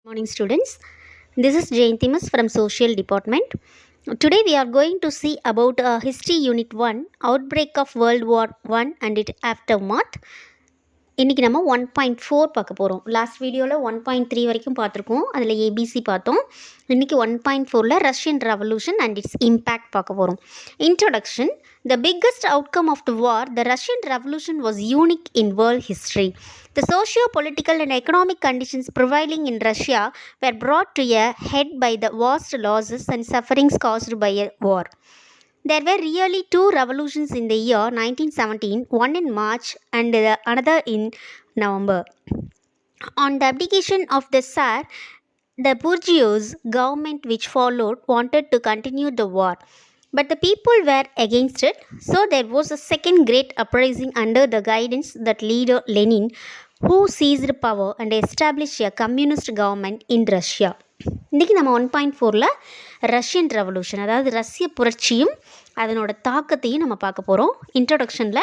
Morning students, this is Jayantimas from Social Department. Today we are going to see about History Unit 1, Outbreak of World War I and its Aftermath. இன்றைக்கி நம்ம 1.4 பார்க்க போகிறோம். Last வீடியோவில் 1.3 வரைக்கும் பார்த்துருக்கோம். அதில் ABC பார்த்தோம். இன்றைக்கி 1.4ல் Russian revolution and its impact பார்க்க போகிறோம். Introduction. The biggest outcome of the war, the Russian Revolution, was unique in world history. The socio-political and economic conditions prevailing in Russia were brought to a head by the vast losses and sufferings caused by a war. There were really two revolutions in the year 1917, one in March and another in November. On the abdication of the Tsar, the bourgeois government which followed wanted to continue the war. But the people were against it, so there was a second great uprising under the guidance that leader Lenin, who seized power and established a communist government in Russia. இன்றைக்கி நம்ம 1.4ல் Russian revolution, அதாவது ரஷ்ய புரட்சியும் அதனோட தாக்கத்தையும் நம்ம பார்க்க போகிறோம். இன்ட்ரொடக்ஷனில்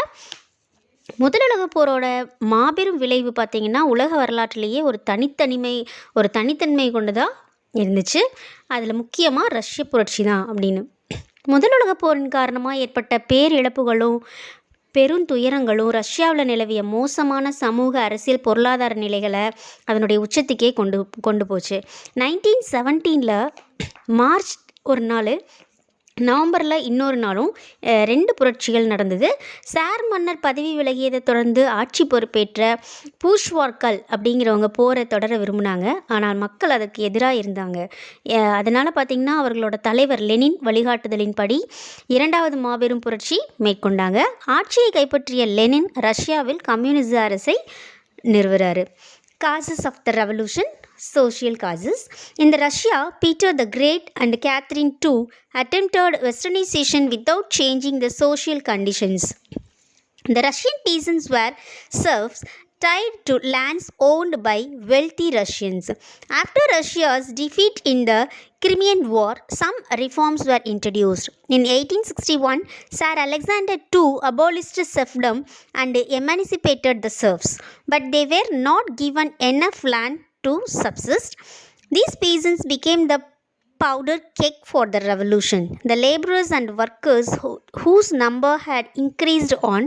முதலுலகப் போரோட மாபெரும் விளைவு பார்த்திங்கன்னா உலக வரலாற்றிலேயே ஒரு தனித்தன்மை கொண்டுதான் இருந்துச்சு. அதில் முக்கியமாக ரஷ்ய புரட்சி தான் அப்படின்னு. முதலுலகப் போரின் காரணமாக ஏற்பட்ட பேரிழப்புகளும் பெருந்துயரங்களும் ரஷ்யாவில் நிலவிய மோசமான சமூக அரசியல் பொருளாதார நிலைகளை அதனுடைய உச்சத்துக்கே கொண்டு போச்சு. 1917 மார்ச் ஒரு நாள், நவம்பரில் இன்னொரு நாளும் ரெண்டு புரட்சிகள் நடந்தது. சார் மன்னர் பதவி விலகியதை தொடர்ந்து ஆட்சி பொறுப்பேற்ற பூஷ்வார்கள் அப்படிங்கிறவங்க போரை தொடர விரும்பினாங்க. ஆனால் மக்கள் அதற்கு எதிராக இருந்தாங்க. அதனால் பார்த்திங்கன்னா அவர்களோட தலைவர் லெனின் வழிகாட்டுதலின்படி இரண்டாவது மாபெரும் புரட்சி மேற்கொண்டாங்க. ஆட்சியை கைப்பற்றிய லெனின் ரஷ்யாவில் கம்யூனிச அரசை நிறுவுறாரு. Causes of the revolution. Social causes. In the Russia, Peter the Great and Catherine II attempted westernization without changing the social conditions. The Russian peasants were serfs tied to lands owned by wealthy Russians. After Russia's defeat in the Crimean War, some reforms were introduced. In 1861, Tsar Alexander II abolished serfdom and emancipated the serfs, but they were not given enough land to subsist. These peasants became the powder keg for the revolution. The laborers and workers whose number had increased on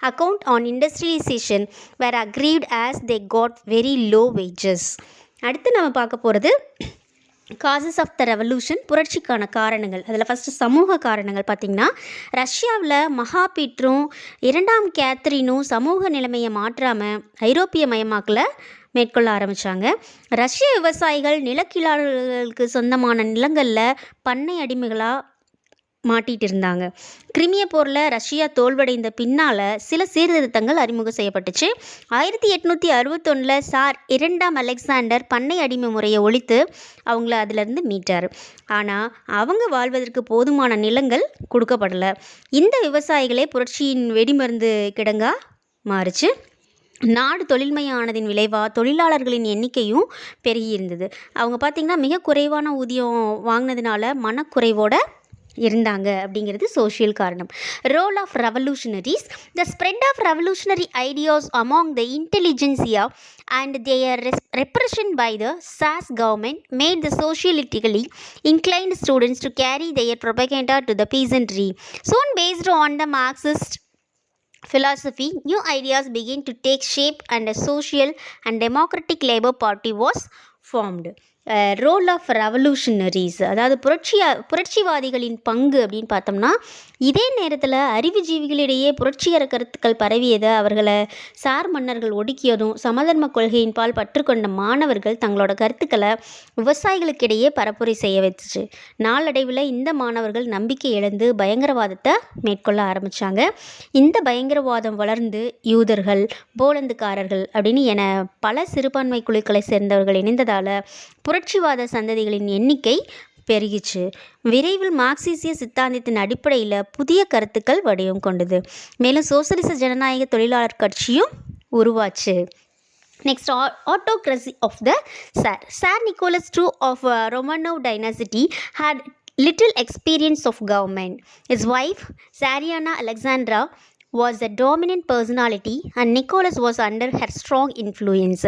account on industrialization were aggrieved as they got very low wages. அடுத்து நம்ம பார்க்க போகிறது causes of the revolution, புரட்சிக்கான காரணங்கள். அதில் first சமூக காரணங்கள் பார்த்திங்கன்னா, ரஷ்யாவில் மகாபீட்ரும் இரண்டாம் கேத்ரினும் சமூக நிலைமையை மாற்றாமல் ஐரோப்பிய மயமாக்கலை மேற்கொள்ள ஆரம்பித்தாங்க. ரஷ்ய விவசாயிகள் நிலக்கிழார்களுக்கு சொந்தமான நிலங்களில் பண்ணை அடிமைகளாக மாட்டிகிட்டு இருந்தாங்க. கிரிமிய போரில் ரஷ்யா தோல்வடைந்த பின்னால் சில சீர்திருத்தங்கள் அறிமுகம் செய்யப்பட்டுச்சு. 1861 சார் இரண்டாம் அலெக்சாண்டர் பண்ணை அடிமை முறையை ஒழித்து அவங்கள அதிலிருந்து மீட்டார். ஆனால் அவங்க வாழ்வதற்கு போதுமான நிலங்கள் கொடுக்கப்படலை. இந்த விவசாயிகளே புரட்சியின் வெடிமருந்து கிடங்கா மாறுச்சு. நாடு தொழில்மயமானதின் விளைவாக தொழிலாளர்களின் எண்ணிக்கையும் பெருகியிருந்தது. அவங்க பார்த்திங்கன்னா மிக குறைவான ஊதியம் வாங்கினதுனால மனக்குறைவோட இருந்தாங்க அப்படிங்கிறது சோஷியல் காரணம். Role of revolutionaries. The spread of revolutionary ideas among the intelligentsia and their repression by the SAS government made the socialistically inclined students to carry their propaganda to the peasantry. Soon, based on the Marxist philosophy, new ideas began to take shape and a social and democratic labor party was formed. Role of revolutionaries, அதாவது புரட்சிவாதிகளின் பங்கு அப்படின்னு பார்த்தோம்னா, இதே நேரத்தில் அறிவுஜீவிகளிடையே புரட்சிகர கருத்துக்கள் பரவியதை அவர்களை சார் மன்னர்கள் ஒடுக்கியதும் சமதர்ம கொள்கையின் பால் பற்றுக்கொண்ட மாணவர்கள் தங்களோட கருத்துக்களை விவசாயிகளுக்கிடையே பரப்புரை செய்ய வச்சுச்சு. நாளடைவில் இந்த மாணவர்கள் நம்பிக்கை இழந்து பயங்கரவாதத்தை மேற்கொள்ள ஆரம்பித்தாங்க. இந்த பயங்கரவாதம் வளர்ந்து யூதர்கள், போலந்துக்காரர்கள் அப்படின்னு என பல சிறுபான்மை குழுக்களை சேர்ந்தவர்கள் இணைந்ததால் புரட்சிவாத சந்ததிகளின் எண்ணிக்கை பெருகிச்சு. விரைவில் மார்க்சிய சித்தாந்தத்தின் அடிப்படையில் புதிய கருத்துக்கள் வடிவம் கொண்டது. மேலும் சோசலிச ஜனநாயக தொழிலாளர் கட்சியும் உருவாச்சு. Next, autocracy of the Tsar. Tsar Nicholas II of Romanov dynasty had little experience of government. His wife, Tsariana Alexandra, was a dominant personality and Nicholas was under her strong influence.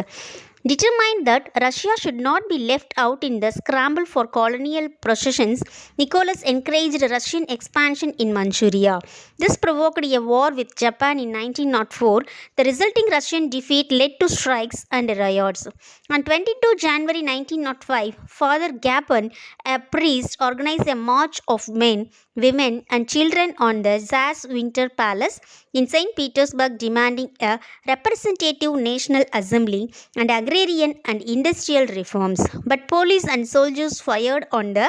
Determined that Russia should not be left out in the scramble for colonial possessions, Nicholas encouraged Russian expansion in Manchuria. This provoked a war with Japan in 1904. The resulting Russian defeat led to strikes and riots. On 22 January 1905, Father Gapon, a priest, organized a march of men, women, and children on the Tsar's Winter Palace in St. Petersburg, demanding a representative national assembly and agrarian and industrial reforms. But police and soldiers fired on the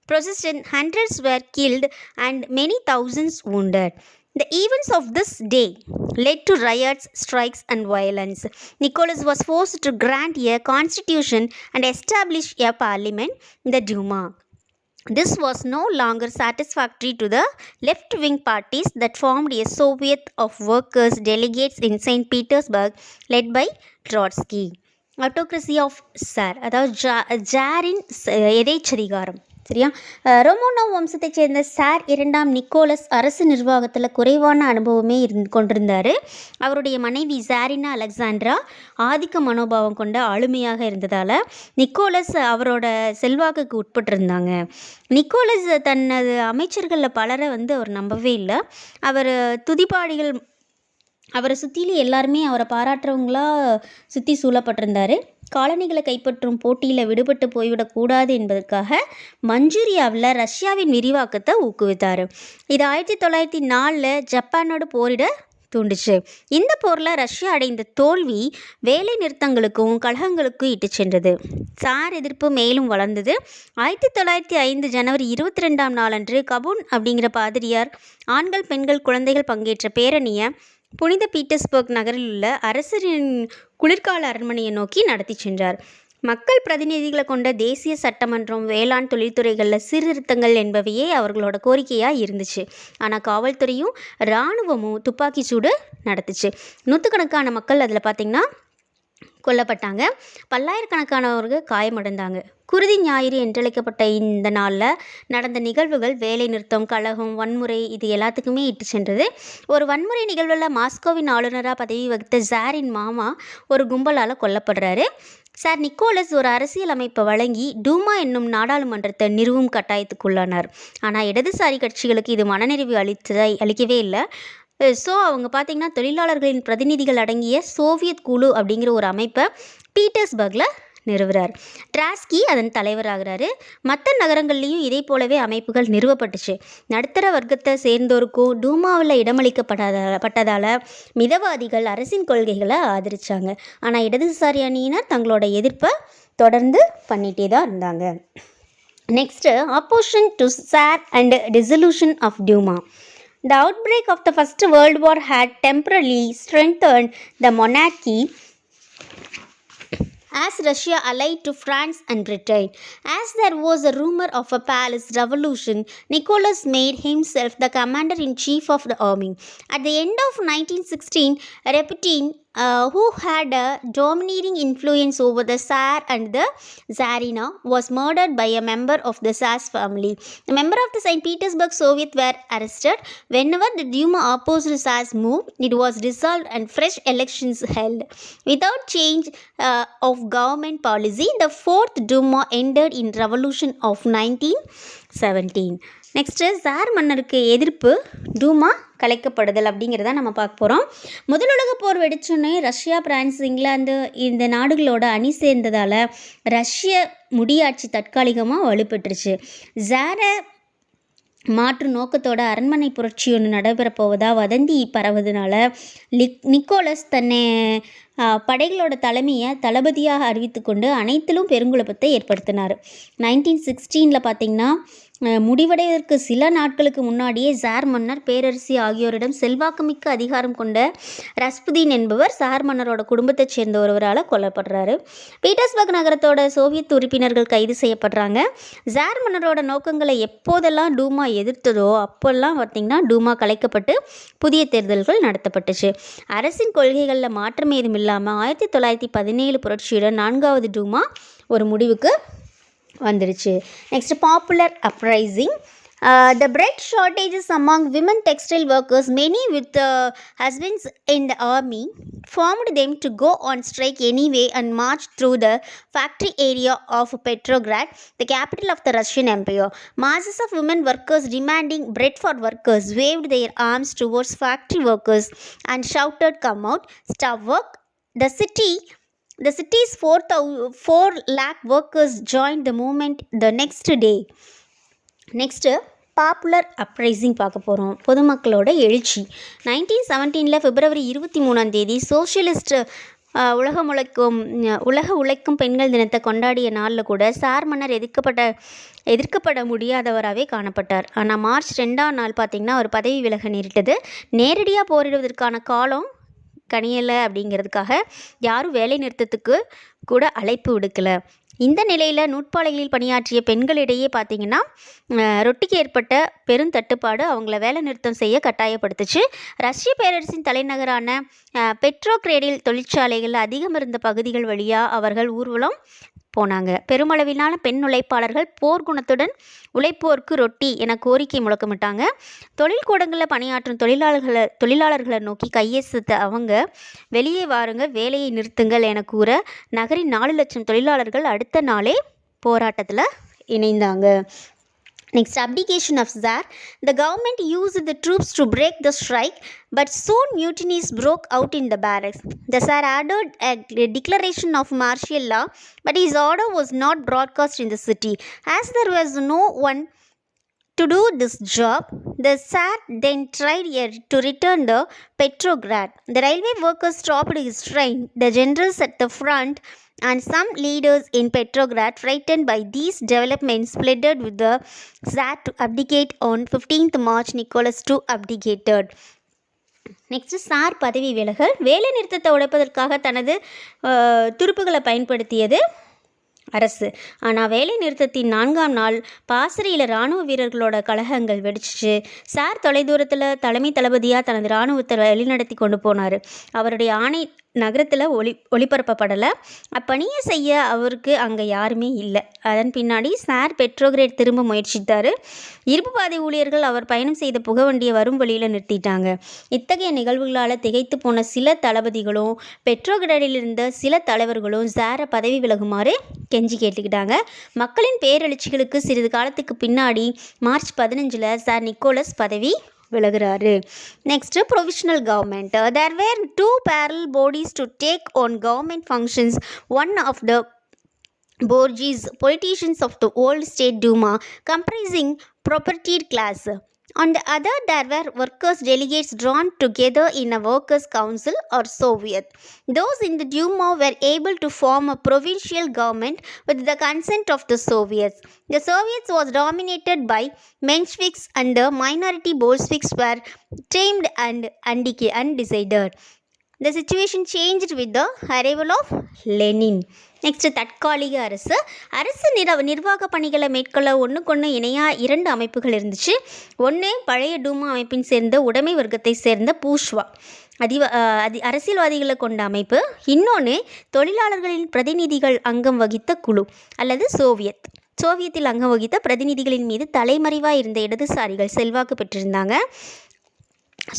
protestant, hundreds were killed and many thousands wounded. The events of this day led to riots, strikes, and violence. Nicholas was forced to grant a constitution and establish a parliament, the Duma. This was no longer satisfactory to the left wing parties that formed a Soviet of workers delegates in St. Petersburg led by Trotsky. Autocracy of Tsar, அதாவது ஜாரின் எதேச்சதிகாரம். சரியா. Romanov வம்சத்தைச் சேர்ந்த sir இரண்டாம் Nicolas அரசு நிர்வாகத்தில் குறைவான அனுபவமே கொண்டிருந்தார். அவருடைய மனைவி சாரினா அலெக்சாண்ட்ரா ஆதிக்க மனோபாவம் கொண்ட ஆளுமையாக இருந்ததால் நிக்கோலஸ் அவரோட செல்வாக்குக்கு உட்பட்டிருந்தாங்க. நிக்கோலஸ் தனது அமைச்சர்களில் பலரை அவர் நம்பவே இல்லை. அவர் துதிப்பாடிகள் அவரை சுற்றிலும் எல்லாருமே அவரை பாராட்டுறவங்களா சுற்றி சூழப்பட்டிருந்தார். காலனிகளை கைப்பற்றும் போட்டியில் விடுபட்டு போய்விடக்கூடாது என்பதற்காக மஞ்சூரியாவில் ரஷ்யாவின் விரிவாக்கத்தை ஊக்குவித்தார். இது 1904 ஜப்பானோடு போரிட தூண்டுச்சு. இந்த போரில் ரஷ்யா அடைந்த தோல்வி வேலை நிறுத்தங்களுக்கும் கலகங்களுக்கும் இட்டு சென்றது. சார் எதிர்ப்பு மேலும் வளர்ந்தது. 1905 ஜனவரி 22ஆம் நாளன்று கபூன் அப்படிங்கிற பாதிரியார் ஆண்கள், பெண்கள், குழந்தைகள் பங்கேற்ற பேரணியை புனித பீட்டர்ஸ்பர்க் நகரில் உள்ள அரசரின் குளிர்கால அரண்மனையை நோக்கி நடத்தி சென்றார். மக்கள் பிரதிநிதிகளை கொண்ட தேசிய சட்டமன்றம், வேளாண் தொழில்துறைகளில் சீர்திருத்தங்கள் என்பவையே அவர்களோட கோரிக்கையாக இருந்துச்சு. ஆனால் காவல்துறையும் இராணுவமும் துப்பாக்கி சூடு நடத்துச்சு. நூற்றுக்கணக்கான மக்கள் அதில் பார்த்திங்கன்னா கொல்லப்பட்டாங்க. பல்லாயிரக்கணக்கானவர்கள் காயமடைந்தாங்க. குருதி ஞாயிறு என்றழைக்கப்பட்ட இந்த நாளில் நடந்த நிகழ்வுகள் வேலை நிறுத்தம், கலகம், வன்முறை இது எல்லாத்துக்குமே இட்டு சென்றது. ஒரு வன்முறை நிகழ்வில் மாஸ்கோவின் ஆளுநராக பதவி வகித்த ஜாரின் மாமா ஒரு கும்பலால் கொல்லப்படுறாரு. சார் நிக்கோலஸ் ஒரு அரசியல் அமைப்பை வழங்கி டூமா என்னும் நாடாளுமன்றத்தை நிறுவும் கட்டாயத்துக்குள்ளானார். ஆனால் இடதுசாரி கட்சிகளுக்கு இது மனநிறைவு அளிக்கவே இல்லை. ஸோ அவங்க பார்த்திங்கன்னா தொழிலாளர்களின் பிரதிநிதிகள் அடங்கிய சோவியத் குழு அப்படிங்கிற ஒரு அமைப்பை பீட்டர்ஸ்பர்கில் நிறுவுறார். ட்ராஸ்கி அதன் தலைவராகிறாரு. மற்ற நகரங்கள்லேயும் இதே போலவே அமைப்புகள் நிறுவப்பட்டுச்சு. நடுத்தர வர்க்கத்தை சேர்ந்தோருக்கும் டூமாவில் இடமளிக்கப்பட்டதால் மிதவாதிகள் அரசின் கொள்கைகளை ஆதரித்தாங்க. ஆனால் இடதுசாரி அணியினர் தங்களோட எதிர்ப்பை தொடர்ந்து பண்ணிகிட்டே தான் இருந்தாங்க. Next, opposition to tsar and dissolution of Duma. The outbreak of the First World War had temporarily strengthened the monarchy as Russia allied to France and Britain. As there was a rumor of a palace revolution, Nicholas made himself the commander-in-chief of the army. At the end of 1916, Raputin, who had a dominating influence over the Tsar and the Tsarina, was murdered by a member of the Tsar's family. A member of the St. Petersburg Soviet were arrested. Whenever the Duma opposed the Tsar's move, it was dissolved and fresh elections held. Without change of government policy, the Fourth Duma ended in revolution of 1917. Next, sir மன்னருக்கு எதிர்ப்பு, டூமா கலைக்கப்படுதல் அப்படிங்கிறத நம்ம பார்க்க போகிறோம். முதல் உலக போர் வெடிச்சோன்னே Russia, France, England இந்த நாடுகளோட அணி சேர்ந்ததால் ரஷ்ய முடியாட்சி தற்காலிகமாக வலுப்பெற்றுச்சு. சாரை மாற்று நோக்கத்தோட அரண்மனை புரட்சி ஒன்று நடைபெறப்போவதா வதந்தி பரவதுனால நிக்கோலஸ் தன்னை படைகளோட தலைமையை தளபதியாக அறிவித்து கொண்டு அனைத்திலும் பெருங்குழப்பத்தை ஏற்படுத்தினார். 1916 பார்த்திங்கன்னா முடிவடைவதற்கு சில நாட்களுக்கு முன்னாடியே சார் மன்னர், பேரரசி ஆகியோரிடம் செல்வாக்குமிக்க அதிகாரம் கொண்ட ரஸ்புதீன் என்பவர் சார் மன்னரோட குடும்பத்தைச் சேர்ந்த ஒருவரால் கொல்லப்படுறாரு. பீட்டர்ஸ்பர்க் நகரத்தோட சோவியத் உறுப்பினர்கள் கைது செய்யப்படுறாங்க. சார் மன்னரோட நோக்கங்களை எப்போதெல்லாம் டூமா எதிர்த்ததோ அப்போல்லாம் பார்த்திங்கன்னா டூமா கலைக்கப்பட்டு புதிய தேர்தல்கள் நடத்தப்பட்டுச்சு. அரசின் கொள்கைகளில் மாற்றம் ஏதும் இல்லாமல் 1917 புரட்சியுடன் 4வது டூமா ஒரு முடிவுக்கு வந்துருச்சு. Next, popular uprising. The bread shortages among women textile workers, many with husbands in the army, formed them to go on strike anyway and march through the factory area of Petrograd, the capital of the Russian Empire. Masses of women workers demanding bread for workers waved their arms towards factory workers and shouted, "Come out, stop work." The city's 4 lakh workers joined the movement the next day. Next popular uprising பார்க்க போகிறோம். பொதுமக்களோட எழுச்சி 1917 பிப்ரவரி 23 socialist உலக உழைக்கும் பெண்கள் தினத்தை கொண்டாடிய நாளில் கூட சார் மன்னர் எதிர்க்கப்பட முடியாதவராகவே காணப்பட்டார். ஆனால் மார்ச் 2 பார்த்திங்கன்னா அவர் பதவி விலக நேரிட்டது. நேரடியாக போரிடுவதற்கான காலம் கனியலை அப்படிங்கிறதுக்காக யாரும் வேலை நிறுத்தத்துக்கு கூட அழைப்பு விடுக்கலை. இந்த நிலையில் நூற்பாலைகளில் பணியாற்றிய பெண்களிடையே பார்த்திங்கன்னா ரொட்டிக்கு ஏற்பட்ட பெருந்தட்டுப்பாடு அவங்கள வேலை நிறுத்தம் செய்ய கட்டாயப்படுத்துச்சு. ரஷ்ய பேரரசின் தலைநகரான பெட்ரோகிரேடில் தொழிற்சாலைகள் அதிகம் இருந்த பகுதிகள் வழியாக அவர்கள் ஊர்வலம் போனாங்க. பெருமளவிலான பெண் உழைப்பாளர்கள் போர்க்குணத்துடன் உழைப்போருக்கு ரொட்டி என கோரிக்கை முழக்கமிட்டாங்க. தொழில்கூடங்களில் பணியாற்றும் தொழிலாளர்களை நோக்கி கையெழுத்த அவங்க வெளியே வாருங்க, வேலையை நிறுத்துங்கள் என கூற நகரின் 4 லட்சம் தொழிலாளர்கள் அடுத்த நாளே போராட்டத்தில் இணைந்தாங்க. Next, abdication of Tsar. The government used the troops to break the strike, but soon mutinies broke out in the barracks. The Tsar ordered a declaration of martial law, but his order was not broadcast in the city. As there was no one to do this job, the Tsar then tried to return to Petrograd. The railway workers stopped his train. The generals at the front and some leaders in Petrograd, frightened by these developments, pleaded with the Tsar to abdicate on 15th March. Nicholas II abdicated. Next sir பதவி விலகல். வேலை நிறுத்தத்தை உடைப்பதற்காக தனது துருப்புகளை பயன்படுத்தியது அரசு. ஆனால் வேலை நிறுத்தத்தின் 4ஆம் நாள் பாசறையில் இராணுவ வீரர்களோட கலகங்கள் வெடிச்சிச்சு. சார் தொலைதூரத்தில் தலைமை தளபதியாக தனது இராணுவத்தை வழிநடத்தி கொண்டு போனார். அவருடைய ஆணை நகரத்தில் ஒளிபரப்பப்படலை. அப்பணியை செய்ய அவருக்கு அங்கே யாருமே இல்லை. அதன் பின்னாடி சார் பெட்ரோகிரேட் திரும்ப முயற்சித்தார். இருப்பு பாதை ஊழியர்கள் அவர் பயணம் செய்த புகவண்டியை வரும் வழியில் நிறுத்திட்டாங்க. இத்தகைய நிகழ்வுகளால் திகைத்து போன சில தளபதிகளும் பெட்ரோகிரேடில் இருந்த சில தலைவர்களும் சாரை பதவி விலகுமாறு கெஞ்சி கேட்டுக்கிட்டாங்க. மக்களின் பேரெழுச்சிகளுக்கு சிறிது காலத்துக்கு பின்னாடி மார்ச் 15 சார் நிக்கோலஸ் பதவி விலகுறாரு. Next provisional government. There were 2 parallel bodies to take on government functions. One of the bourgeois politicians of the old State Duma, comprising propertied class. On the other, there were workers' delegates drawn together in a workers' council or Soviet. Those in the Duma were able to form a provincial government with the consent of the Soviets. The Soviets was dominated by Mensheviks and the minority Bolsheviks were tamed and undecided. The situation changed with the arrival of Lenin. Next தற்காலிக அரசு நிர்வாக பணிகளை மேற்கொள்ள ஒன்றுக்கொன்று இணையாக 2 அமைப்புகள் இருந்துச்சு. ஒன்று பழைய டூமா அமைப்பின் சேர்ந்த உடைமை வர்க்கத்தை சேர்ந்த பூஷ்வா அரசியல்வாதிகளை கொண்ட அமைப்பு. இன்னொன்று தொழிலாளர்களின் பிரதிநிதிகள் அங்கம் வகித்த குழு அல்லது சோவியத்தில் அங்கம் வகித்த பிரதிநிதிகளின் மீது தலைமறைவாக இருந்த இடதுசாரிகள் செல்வாக்கு பெற்றிருந்தாங்க.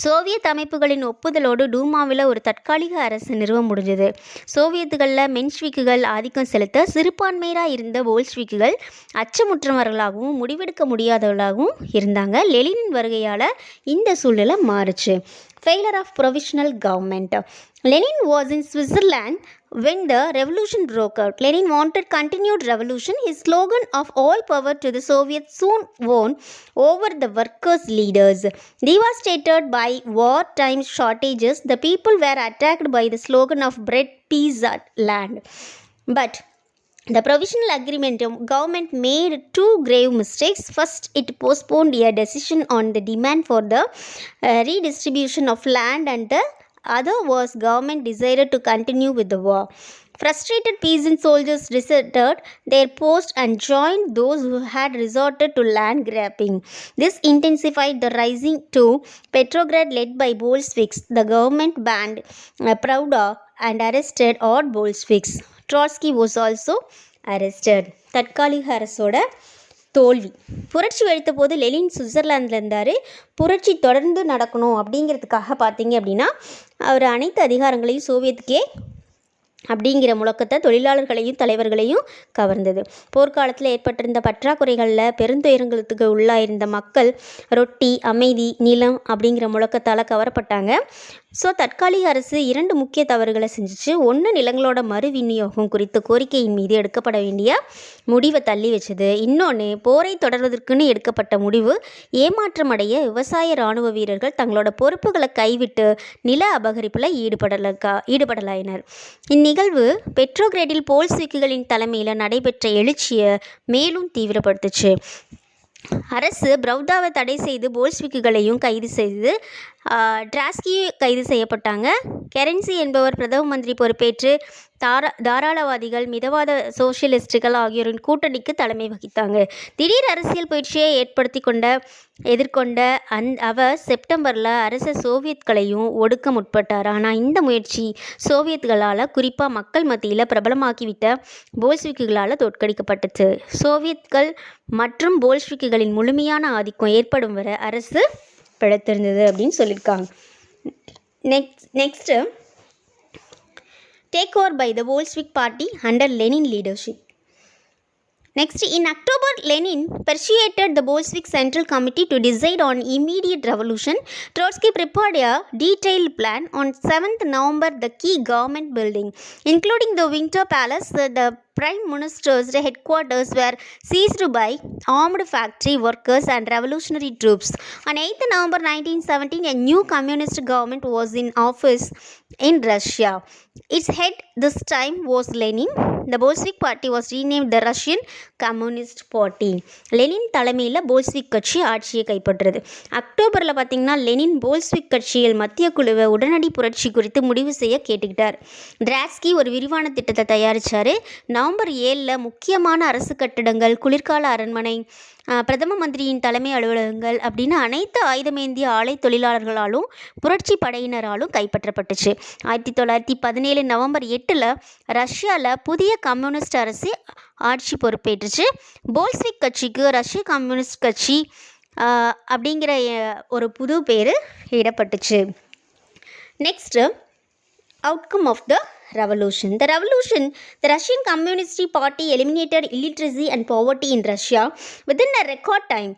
சோவியத் அமைப்புகளின் ஒப்புதலோடு டூமாவில் ஒரு தற்காலிக அரசு நிறுவ முடிஞ்சது. சோவியத்துகளில் மென்ஷ்விக்குகள் ஆதிக்கம் செலுத்த சிறுபான்மையராக இருந்த போல்ஷ்விக்குகள் அச்சமுற்றவர்களாகவும் முடிவெடுக்க முடியாதவர்களாகவும் இருந்தாங்க. லெனினின் வருகையால் இந்த சூழ்நிலை மாறுச்சு. Failure of provisional government. Lenin was in Switzerland when the revolution broke out. Lenin wanted continued revolution. His slogan of all power to the Soviets soon won over the workers' leaders. Devastated by wartime shortages, the people were attacked by the slogan of bread, peace, land. But the provisional government made 2 grave mistakes. First, it postponed a decision on the demand for the redistribution of land, and the other was government desired to continue with the war. Frustrated peasant soldiers deserted their post and joined those who had resorted to land grabbing. This intensified the rising to Petrograd led by Bolsheviks. The government banned Pravda and arrested all Bolsheviks. Trotsky was also arrested. தற்காலிக அரசோட தோல்வி. புரட்சி வெடித்த போது Lenin சுவிட்சர்லாந்தில் இருந்தார். புரட்சி தொடர்ந்து நடக்கணும் அப்படிங்கிறதுக்காக பார்த்தீங்க அப்படின்னா அவர் அனைத்து அதிகாரங்களையும் சோவியத்துக்கே அப்படிங்கிற முழக்கத்தை தொழிலாளர்களையும் தலைவர்களையும் கவர்ந்தது. போர்க்காலத்தில் ஏற்பட்டிருந்த பற்றாக்குறைகளில் பெருந்துயரங்களுக்கு உள்ளாயிருந்த மக்கள் ரொட்டி, அமைதி, நிலம் அப்படிங்கிற முழக்கத்தால் கவரப்பட்டாங்க. ஸோ தற்காலிக அரசு 2 முக்கிய தவறுகளை செஞ்சிச்சு. ஒன்று, நிலங்களோட மறு விநியோகம் குறித்த கோரிக்கையின் மீது எடுக்கப்பட வேண்டிய முடிவை தள்ளி வச்சது. இன்னொன்று, போரை தொடர்வதற்குன்னு எடுக்கப்பட்ட முடிவு ஏமாற்றமடைய விவசாய இராணுவ வீரர்கள் தங்களோட பொறுப்புகளை கைவிட்டு நில அபகரிப்பில் ஈடுபடலாயினர். இந்நிகழ்வு பெட்ரோகிரேடில் போல்ஸ்விக்குகளின் தலைமையில் நடைபெற்ற எழுச்சியை மேலும் தீவிரப்படுத்துச்சு. அரசு பிரவுதாவை தடை செய்து போல்ஸ்விக்குகளையும் கைது செய்து டிராஸ்கி கைது செய்யப்பட்டாங்க. கெரன்சி என்பவர் பிரதம மந்திரி பொறுப்பேற்று தாராளவாதிகள், மிதவாத சோசியலிஸ்டுகள் ஆகியோரின் கூட்டணிக்கு தலைமை வகித்தாங்க. திடீர் அரசியல் பயிற்சியை எதிர்கொண்ட அவர் செப்டம்பரில் அரச சோவியத்களையும் ஒடுக்க முற்பட்டார். ஆனால் இந்த முயற்சி சோவியத்களால், குறிப்பாக மக்கள் மத்தியில் பிரபலமாக்கிவிட்ட போல்ஸ்விக்குகளால் தோற்கடிக்கப்பட்டுச்சு. சோவியத்கள் மற்றும் போல்ஸ்விக்குகளின் முழுமையான ஆதிக்கம் ஏற்படும் வரை அரசு பிழைத்திருந்தது அப்படின்னு சொல்லியிருக்காங்க. Next take over by the Bolshevik party under Lenin leadership. Next, in October, Lenin persuaded the Bolshevik Central Committee to decide on immediate revolution. Trotsky prepared a detailed plan. On 7th November, the key government building, including the Winter Palace, the Prime Minister's headquarters, were seized by armed factory workers and revolutionary troops. On 8th November 1917, a new communist government was in office in Russia. Its head this time was Lenin. The Bolshevik party was renamed the Russian Communist Party. Lenin தலைமையில் Bolshevik கட்சி ஆட்சியை கைப்பற்றுறது. அக்டோபரில் பார்த்திங்கன்னா Lenin Bolshevik கட்சியில் மத்திய குழுவை உடனடி புரட்சி குறித்து முடிவு செய்ய கேட்டுக்கிட்டார். டிராஸ்கி ஒரு விரிவான திட்டத்தை தயாரித்தார். நவம்பர் 7 முக்கியமான அரசு கட்டிடங்கள், குளிர்கால அரண்மனை, பிரதம மந்திரியின் தலைமை அலுவலகங்கள் அப்படின்னு அனைத்து ஆயுதமேந்திய ஆலை தொழிலாளர்களாலும் புரட்சி படையினராலும் கைப்பற்றப்பட்டுச்சு. 1917 நவம்பர் 8 ரஷ்யாவில் புதிய கம்யூனிஸ்ட் அரசு ஆட்சி பொறுப்பேற்றுச்சு. போல்ஸ்விக் கட்சிக்கு ரஷ்ய கம்யூனிஸ்ட் கட்சி அப்படிங்கிற ஒரு புது பேர் இடப்பட்டுச்சு. Next, outcome of the revolution. The Russian Communist Party eliminated illiteracy and poverty in Russia within a record time.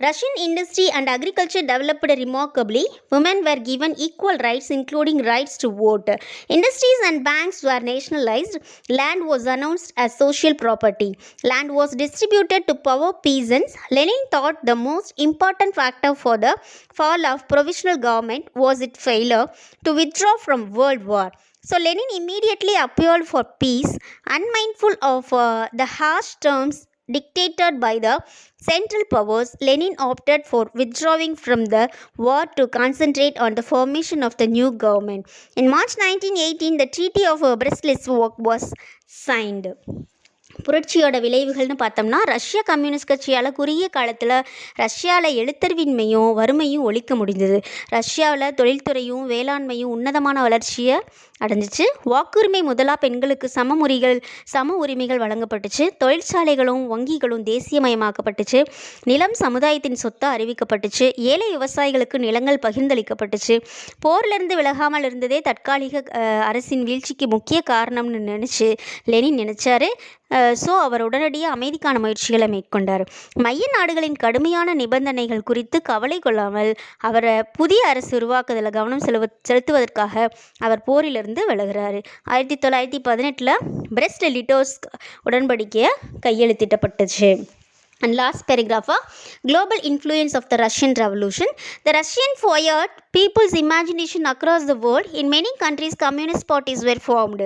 Russian industry and agriculture developed remarkably. Women were given equal rights, including rights to vote. Industries and banks were nationalized. Land was announced as social property. Land was distributed to poor peasants. Lenin thought the most important factor for the fall of provisional government was its failure to withdraw from World War. So Lenin immediately appealed for peace. Unmindful of the harsh terms dictated by the central powers, Lenin opted for withdrawing from the war to concentrate on the formation of the new government. In March 1918, the Treaty of Brest-Litovsk was signed. புரட்சியோட விளைவுகள்னு பார்த்தோம்னா, ரஷ்ய communist கட்சியால் குறுகிய காலத்தில் ரஷ்யாவில் எழுத்தறிவின்மையும் வறுமையும் ஒழிக்க முடிந்தது. ரஷ்யாவில் தொழில்துறையும் வேளாண்மையும் உன்னதமான வளர்ச்சியை அடைஞ்சிச்சு. வாக்குரிமை முதலாக பெண்களுக்கு சம உரிமைகள் வழங்கப்பட்டுச்சு. தொழிற்சாலைகளும் வங்கிகளும் தேசியமயமாக்கப்பட்டுச்சு. நிலம் சமுதாயத்தின் சொத்தாக அறிவிக்கப்பட்டுச்சு. ஏழை விவசாயிகளுக்கு நிலங்கள் பகிர்ந்தளிக்கப்பட்டுச்சு. போரிலிருந்து விலகாமல் இருந்ததே தற்காலிக அரசின் வீழ்ச்சிக்கு முக்கிய காரணம்னு லெனின் நினைச்சாரு. ஸோ அவர் உடனடியாக அமைதிக்கான முயற்சிகளை மேற்கொண்டார். மைய நாடுகளின் கடுமையான நிபந்தனைகள் குறித்து கவலை கொள்ளாமல் அவரை புதிய அரசு உருவாக்குதலில் கவனம் செலுத்துவதற்காக அவர் போரிலிருந்து விலகிறார். 1918 பிரெஸ்ட்-லிட்டோவ்ஸ்க் உடன்படிக்கையை கையெழுத்திடப்பட்டுச்சு. And last paragraph, global influence of the Russian Revolution. The Russian fired people's imagination across the world. In many countries, communist parties were formed.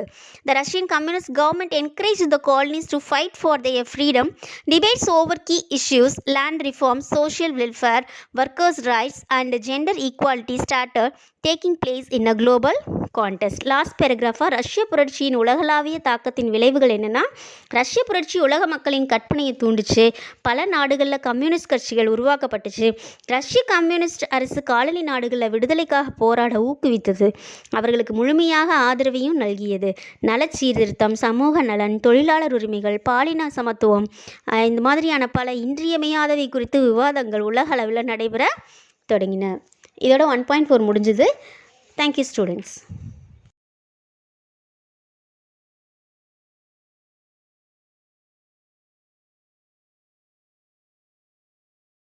The Russian communist government encouraged the colonies to fight for their freedom. Debates over key issues, land reform, social welfare, workers' rights, and gender equality started taking place in a global contest. Last பேராகிராஃபாக ரஷ்ய புரட்சியின் உலகளாவிய தாக்கத்தின் விளைவுகள் என்னென்னா, ரஷ்ய புரட்சி உலக மக்களின் கற்பனையை தூண்டுச்சு. பல நாடுகளில் கம்யூனிஸ்ட் கட்சிகள் உருவாக்கப்பட்டுச்சு. ரஷ்ய கம்யூனிஸ்ட் அரசு காலனி நாடுகளில் விடுதலைக்காக போராட ஊக்குவித்தது. அவர்களுக்கு முழுமையாக ஆதரவையும் நல்கியது. நல சீர்திருத்தம், சமூக நலன், தொழிலாளர் உரிமைகள், பாலின சமத்துவம், இந்த மாதிரியான பல இன்றியமையாதவை குறித்து விவாதங்கள் உலக அளவில் நடைபெற தொடங்கின. இதோட 1.4 முடிஞ்சுது. Thank you students.